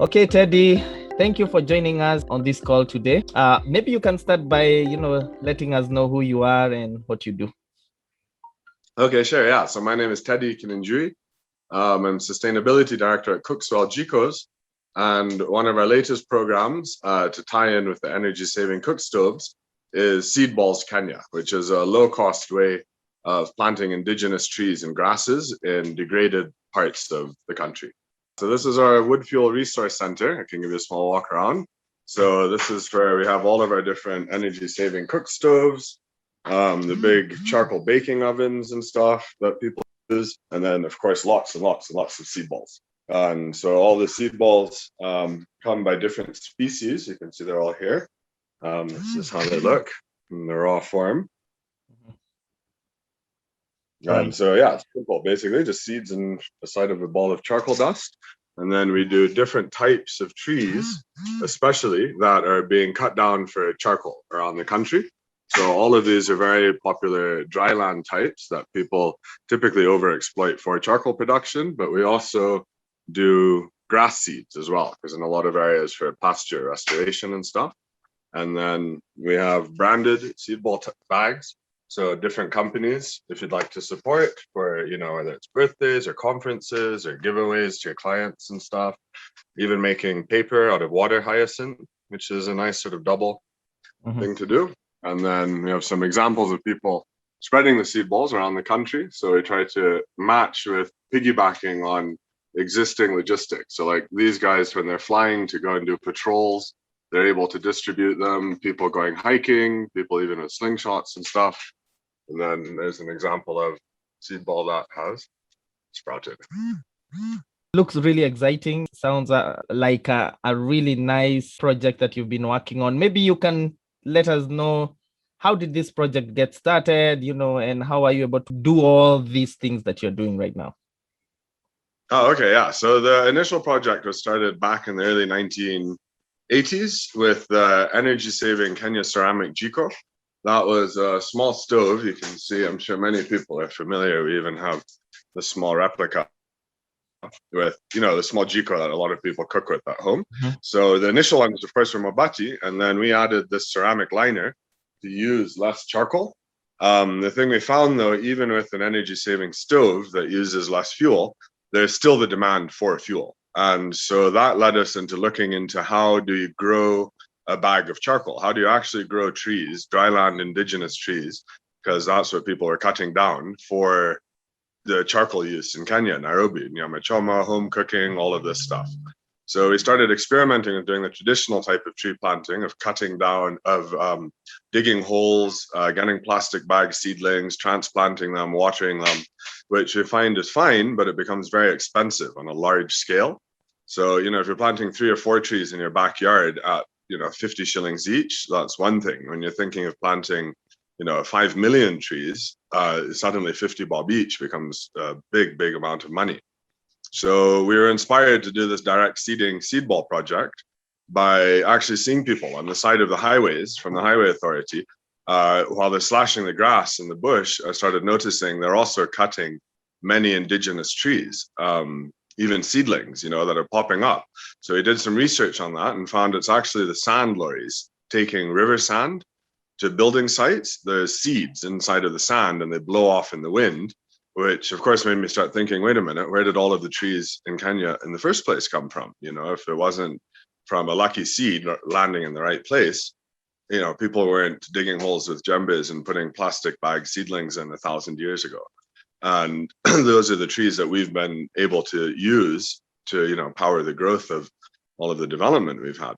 Okay, Teddy, thank you for joining us on this call today. Maybe you can start by, letting us know who you are and what you do. Okay, sure. Yeah. So my name is Teddy Kinyajui. I'm Sustainability Director at Cookswell GCOS. And one of our latest programs to tie in with the energy saving cook stoves is Seedballs Kenya, which is a low cost way of planting indigenous trees and grasses in degraded parts of the country. So this is our wood fuel resource center. I can give you a small walk around. So this is where we have all of our different energy saving cook stoves, the big charcoal baking ovens and stuff that people use, and then of course lots and lots and lots of seed balls. And so all the seed balls come by different species. You can see they're all here. This is how they look in the raw form. And so yeah, it's simple. Basically just seeds in the side of a ball of charcoal dust. And then we do different types of trees, especially that are being cut down for charcoal around the country. So all of these are very popular dryland types that people typically overexploit for charcoal production, but we also do grass seeds as well, because in a lot of areas for pasture restoration and stuff. And then we have branded seed ball bags. So different companies, if you'd like to support for, whether it's birthdays or conferences or giveaways to your clients and stuff, even making paper out of water hyacinth, which is a nice sort of double thing to do. And then we have some examples of people spreading the seed balls around the country. So we try to match with piggybacking on existing logistics. So like these guys, when they're flying to go and do patrols, they're able to distribute them, people going hiking, people even with slingshots and stuff. And then there's an example of seed ball that has sprouted. Looks really exciting. Sounds like a really nice project that you've been working on. Maybe you can let us know, how did this project get started, and how are you able to do all these things that you're doing right now? Oh, okay, yeah. So the initial project was started back in the early 1980s with the Energy Saving Kenya Ceramic Jiko. That was a small stove. You can see, I'm sure many people are familiar. We even have the small replica with, the small jiko that a lot of people cook with at home. So the initial one was, of course, from mabati, and then we added this ceramic liner to use less charcoal. The thing we found, though, even with an energy-saving stove that uses less fuel, there's still the demand for fuel. And so that led us into looking into how do you grow a bag of charcoal? How do you actually grow trees, dryland indigenous trees? Because that's what people were cutting down for the charcoal use in Kenya, Nairobi, nyamachoma, home cooking, all of this stuff. So we started experimenting with doing the traditional type of tree planting, of cutting down, of digging holes, getting plastic bag seedlings, transplanting them, watering them, which we find is fine, but it becomes very expensive on a large scale. So, if you're planting 3 or 4 trees in your backyard at 50 shillings each, that's one thing. When you're thinking of planting 5 million trees, suddenly 50 bob each becomes a big amount of money. So we were inspired to do this direct seeding seed ball project by actually seeing people on the side of the highways from the highway authority while they're slashing the grass in the bush. I started noticing they're also cutting many indigenous trees, even seedlings, that are popping up. So we did some research on that and found it's actually the sand lorries taking river sand to building sites. There's seeds inside of the sand and they blow off in the wind, which of course made me start thinking, wait a minute, where did all of the trees in Kenya in the first place come from? If it wasn't from a lucky seed landing in the right place, people weren't digging holes with djembes and putting plastic bag seedlings in 1,000 years ago. And those are the trees that we've been able to use to, power the growth of all of the development we've had.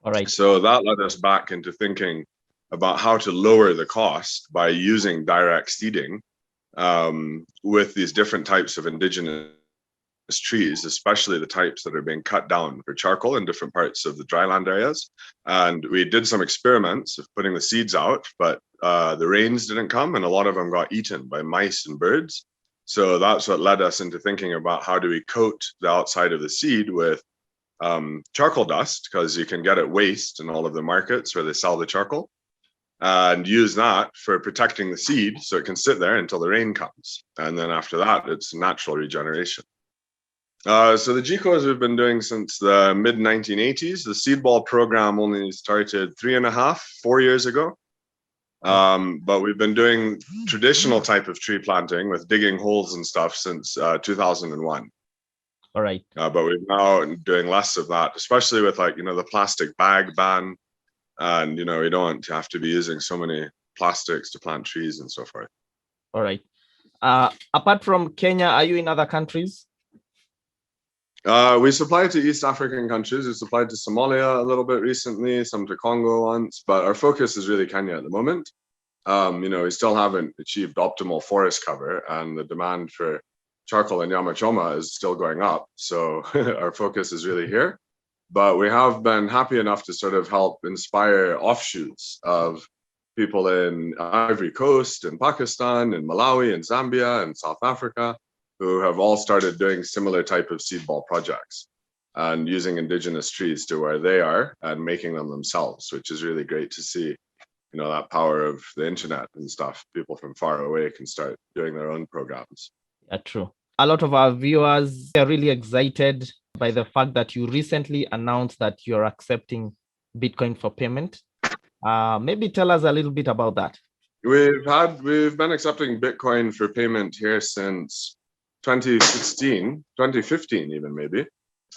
All right. So that led us back into thinking about how to lower the cost by using direct seeding with these different types of indigenous trees, especially the types that are being cut down for charcoal in different parts of the dryland areas. And we did some experiments of putting the seeds out, but the rains didn't come and a lot of them got eaten by mice and birds. So that's what led us into thinking about how do we coat the outside of the seed with charcoal dust, because you can get it waste in all of the markets where they sell the charcoal, and use that for protecting the seed so it can sit there until the rain comes. And then after that, it's natural regeneration. So the GCOs we've been doing since the mid 1980s. The Seedball program only started 4 years ago. But we've been doing traditional type of tree planting with digging holes and stuff since 2001. All right. But we're now doing less of that, especially with the plastic bag ban, and we don't have to be using so many plastics to plant trees and so forth. All right. Apart from Kenya, are you in other countries? We supply to East African countries. We supplied to Somalia a little bit recently, some to Congo once, but our focus is really Kenya at the moment. We still haven't achieved optimal forest cover, and the demand for charcoal and Yamachoma is still going up. So our focus is really here. But we have been happy enough to sort of help inspire offshoots of people in Ivory Coast, in Pakistan, in Malawi, in Zambia, and South Africa, who have all started doing similar type of seed ball projects and using indigenous trees to where they are and making them themselves, which is really great to see. That power of the internet and stuff. People from far away can start doing their own programs. Yeah, true. A lot of our viewers are really excited by the fact that you recently announced that you're accepting Bitcoin for payment. Maybe tell us a little bit about that. We've been accepting Bitcoin for payment here since 2016, 2015 even maybe.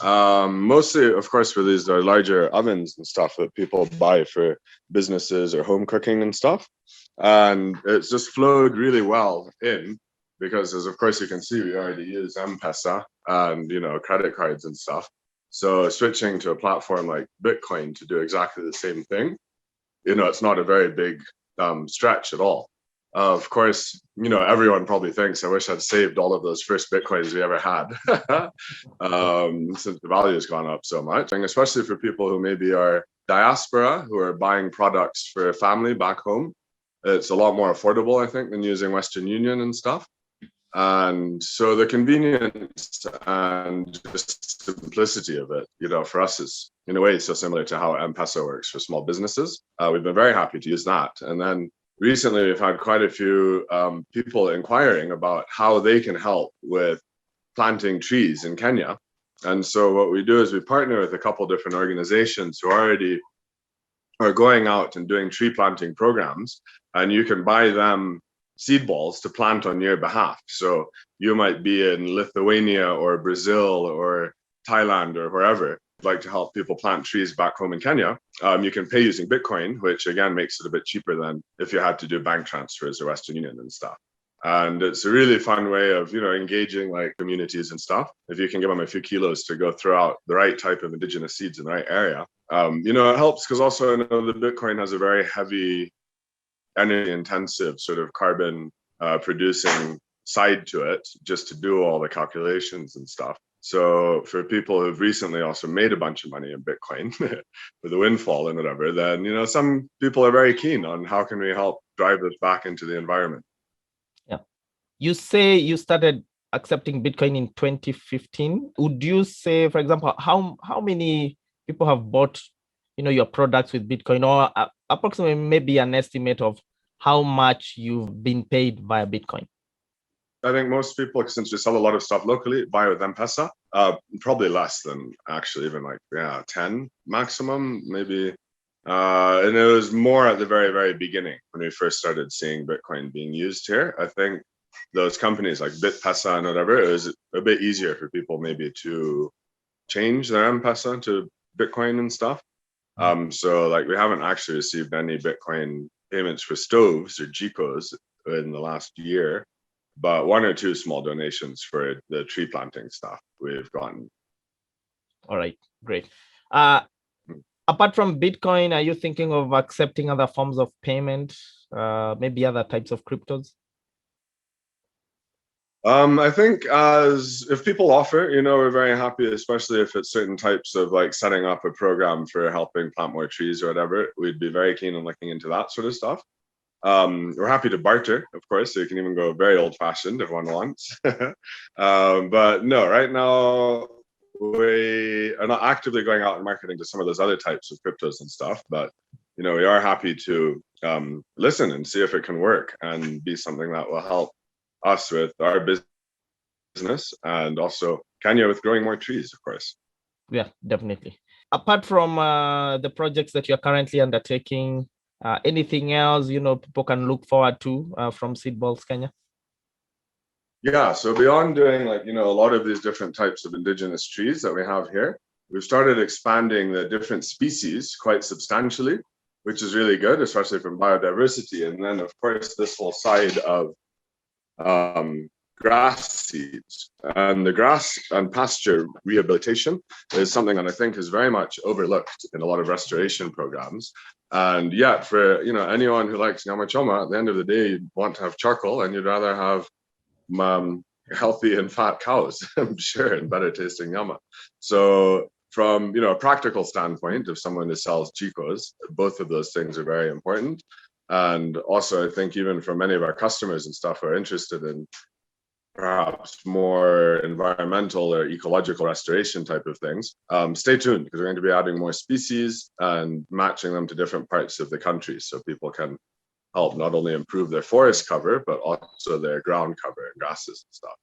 Mostly, of course, for these larger ovens and stuff that people buy for businesses or home cooking and stuff. And it's just flowed really well in because, as of course you can see, we already use M-Pesa and credit cards and stuff. So switching to a platform like Bitcoin to do exactly the same thing, it's not a very big stretch at all. Of course, everyone probably thinks, I wish I'd saved all of those first Bitcoins we ever had, since the value has gone up so much. And especially for people who maybe are diaspora, who are buying products for a family back home, it's a lot more affordable, I think, than using Western Union and stuff. And so the convenience and just simplicity of it, for us, is in a way so similar to how M-Pesa works for small businesses. We've been very happy to use that. And then recently, we've had quite a few people inquiring about how they can help with planting trees in Kenya. And so what we do is we partner with a couple different organizations who already are going out and doing tree planting programs, and you can buy them seed balls to plant on your behalf. So you might be in Lithuania or Brazil or Thailand or wherever, like to help people plant trees back home in Kenya. You can pay using Bitcoin, which again makes it a bit cheaper than if you had to do bank transfers or Western Union and stuff. And it's a really fun way of engaging like communities and stuff. If you can give them a few kilos to go throw out the right type of indigenous seeds in the right area, it helps because also the Bitcoin has a very heavy, energy intensive sort of carbon producing side to it, just to do all the calculations and stuff. So for people who've recently also made a bunch of money in Bitcoin with a windfall and whatever, then some people are very keen on how can we help drive this back into the environment. Yeah. You say you started accepting Bitcoin in 2015. Would you say, for example, how many people have bought your products with Bitcoin, or approximately maybe an estimate of how much you've been paid via Bitcoin? I think most people, since we sell a lot of stuff locally, buy with M-Pesa. Probably less than actually even 10 maximum, maybe. And it was more at the very, very beginning when we first started seeing Bitcoin being used here. I think those companies like BitPesa and whatever, it was a bit easier for people maybe to change their M-Pesa to Bitcoin and stuff. So we haven't actually received any Bitcoin payments for stoves or GCOs in the last year, but one or two small donations for the tree planting stuff we've gotten. All right, great. Apart from Bitcoin, are you thinking of accepting other forms of payment, maybe other types of cryptos? I think if people offer, we're very happy, especially if it's certain types of setting up a program for helping plant more trees or whatever. We'd be very keen on looking into that sort of stuff. We're happy to barter, of course, so you can even go very old fashioned if one wants. But no, right now we are not actively going out and marketing to some of those other types of cryptos and stuff, but we are happy to listen and see if it can work and be something that will help us with our business and also Kenya with growing more trees, of course. Yeah, definitely. Apart from the projects that you're currently undertaking, anything else, people can look forward to from Seedballs Kenya? Yeah, so beyond doing a lot of these different types of indigenous trees that we have here, we've started expanding the different species quite substantially, which is really good, especially from biodiversity. And then, of course, this whole side of grass seeds. And the grass and pasture rehabilitation is something that I think is very much overlooked in a lot of restoration programs. And yet, for anyone who likes nyama choma, at the end of the day, you want to have charcoal, and you'd rather have healthy and fat cows, I'm sure, and better tasting nyama. So from a practical standpoint, if someone who sells chicos, both of those things are very important. And also, I think even for many of our customers and stuff who are interested in perhaps more environmental or ecological restoration type of things, stay tuned, because we're going to be adding more species and matching them to different parts of the country, so people can help not only improve their forest cover, but also their ground cover and grasses and stuff.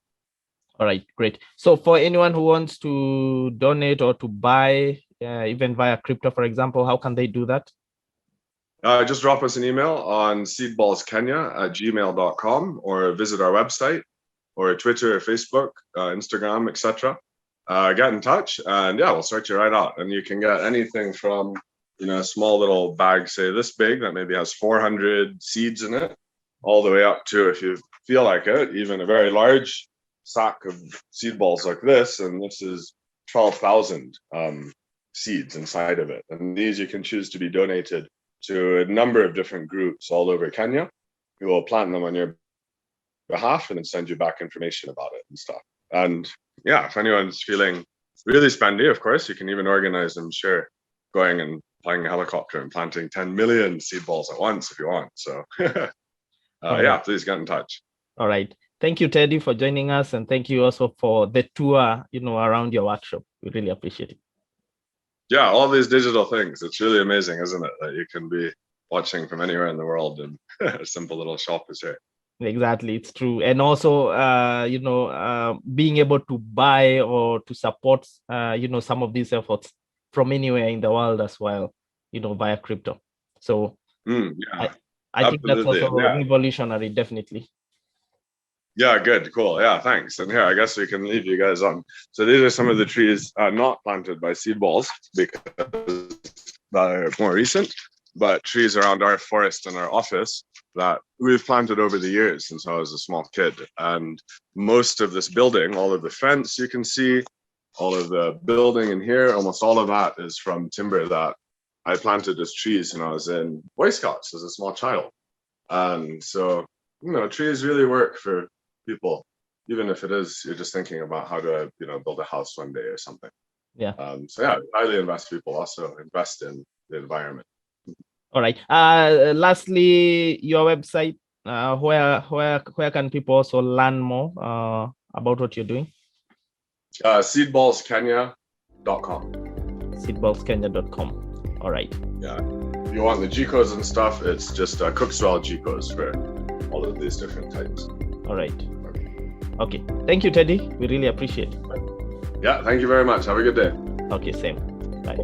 All right, great. So for anyone who wants to donate or to buy, even via crypto, for example, how can they do that? Just drop us an email on seedballskenya@gmail.com, or visit our website, or Twitter or Facebook, Instagram, etc. Get in touch, and yeah, we'll sort you right out. And you can get anything from a small little bag, say this big, that maybe has 400 seeds in it, all the way up to, if you feel like it, even a very large sack of seed balls like this, and this is 12,000 seeds inside of it. And these you can choose to be donated to a number of different groups all over Kenya, who will plant them on your behalf and then send you back information about it and stuff. And yeah, if anyone's feeling really spendy, of course, you can even organize, I'm sure, going and flying a helicopter and planting 10 million seed balls at once if you want. So yeah, please get in touch. All right. Thank you, Teddy, for joining us. And thank you also for the tour, around your workshop. We really appreciate it. Yeah, all these digital things. It's really amazing, isn't it? That you can be watching from anywhere in the world, and a simple little shop is here. Exactly, it's true. And also, being able to buy or to support, some of these efforts from anywhere in the world as well, via crypto. So yeah, I think that's also revolutionary, definitely. Yeah, good, cool. Yeah, thanks. And here, I guess we can leave you guys on. So these are some of the trees not planted by Seedballs, because they're more recent, but trees around our forest and our office that we've planted over the years since I was a small kid. And most of this building, all of the fence you can see, all of the building in here, almost all of that is from timber that I planted as trees when I was in Boy Scouts as a small child. And so, trees really work for people, even if it is you're just thinking about how to, build a house one day or something. Yeah. So yeah, I highly invest people also invest in the environment. All right. Lastly, your website. Where can people also learn more about what you're doing? Seedballskenya.com. Seedballskenya.com. All right. Yeah. If you want the Gcos and stuff, it's just Cookswell Gcos for all of these different types. All right. Okay. Thank you, Teddy. We really appreciate it. Yeah. Thank you very much. Have a good day. Okay. Same. Bye.